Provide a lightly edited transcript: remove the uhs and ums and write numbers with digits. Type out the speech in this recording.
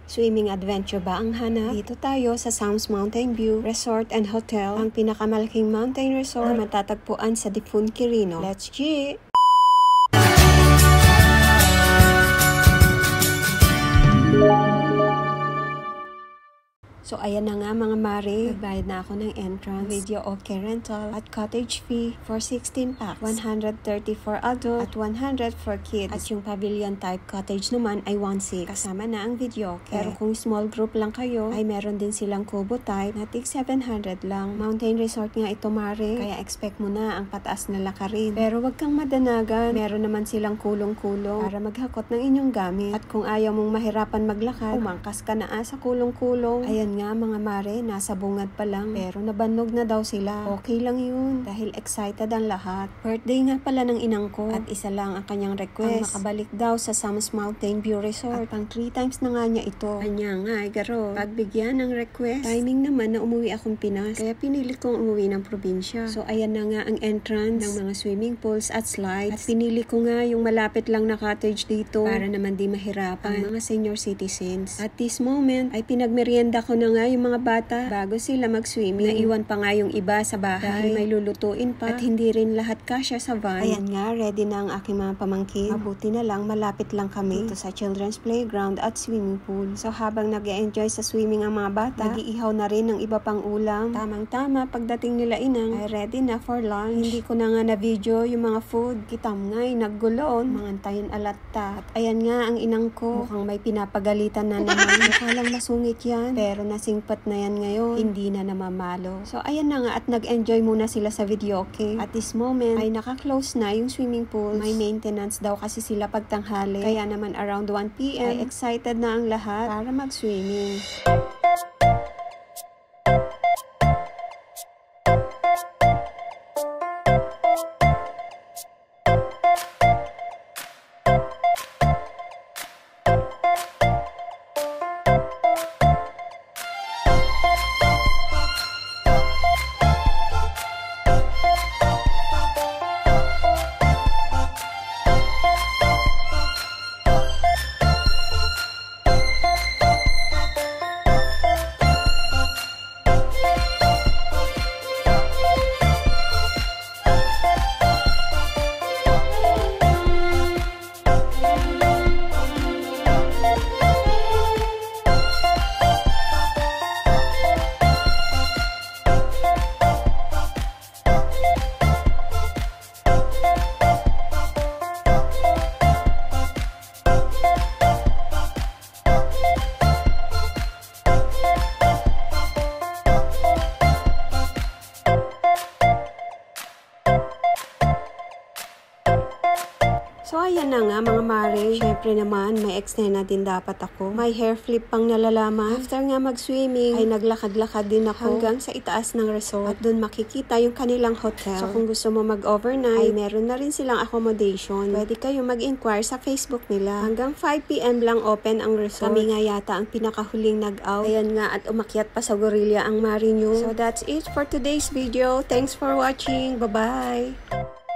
Swimming adventure ba ang hanap? Dito tayo sa Sounds Mountain View Resort and Hotel, ang pinakamalaking mountain resort na matatagpuan sa Difun, Quirino. Let's G! So ayan na nga mga mare, nagbayad na ako ng entrance, video okay rental at cottage fee for 16 packs. 130 for adult at 100 for kids. At yung pavilion type cottage naman ay 1.6. Kasama na ang video okay. Pero kung small group lang kayo, ay meron din silang kubo type na tig 700 lang. Mountain resort nga ito mare, kaya expect mo na ang pataas na lakarin. Pero wag kang madanagan, meron naman silang kulong-kulong para maghakot ng inyong gamit. At kung ayaw mong mahirapan maglakad, umangkas ka na sa kulong-kulong. Ayan nga mga mare, nasa bungad pa lang pero nabanog na daw sila. Okay lang yun dahil excited ang lahat. Birthday nga pala ng inang ko at isa lang ang kanyang request, ang makabalik daw sa Sounds Mountain View Resort. At pang 3 times na nga niya ito. Kanya nga ay garo, pagbigyan ng request. Timing naman na umuwi akong Pinas, kaya pinili kong umuwi ng probinsya. So ayan na nga ang entrance ng mga swimming pools at slides. At pinili ko nga yung malapit lang na cottage dito para naman di mahirapan ang mga senior citizens. At this moment ay pinagmerienda ko na nga yung mga bata bago sila mag-swimming. Naiwan pa nga yung iba sa bahay. May lulutuin pa at hindi rin lahat kasya sa van. Ayan nga, ready na ang aking mga pamangkin. Mabuti na lang, malapit lang kami dito sa children's playground at swimming pool. So habang nag-e-enjoy sa swimming ang mga bata, nag-iihaw na rin ng iba pang ulam. Tamang-tama, pagdating nila inang ay ready na for lunch. Hindi ko na nga na-video yung mga food. Kitam nga ay naggulon. Mangantayin alatta. At ayan nga ang inang ko. Mukhang may pinapagalitan na naman. Mukha lang masungit yan. Pero nasingpat na yan ngayon, hindi na namamalo. So ayan na nga at nag-enjoy muna sila sa video okay. At this moment ay naka-close na yung swimming pool. May maintenance daw kasi sila pagtanghali. Kaya naman around 1 PM ay excited na ang lahat para mag-swimming. So ayan na nga mga mare, syempre naman may extend na din dapat ako. May hair flip pang nalalaman. After nga mag-swimming ay naglakad-lakad din ako hanggang sa itaas ng resort. At dun makikita yung kanilang hotel. So kung gusto mo mag-overnight ay meron na rin silang accommodation. Pwede kayo mag-inquire sa Facebook nila. Hanggang 5 PM lang open ang resort. Kami nga yata ang pinakahuling nag-out. Ayan nga at umakyat pa sa gorilla ang mare nyo. So that's it for today's video. Thanks for watching. Bye-bye!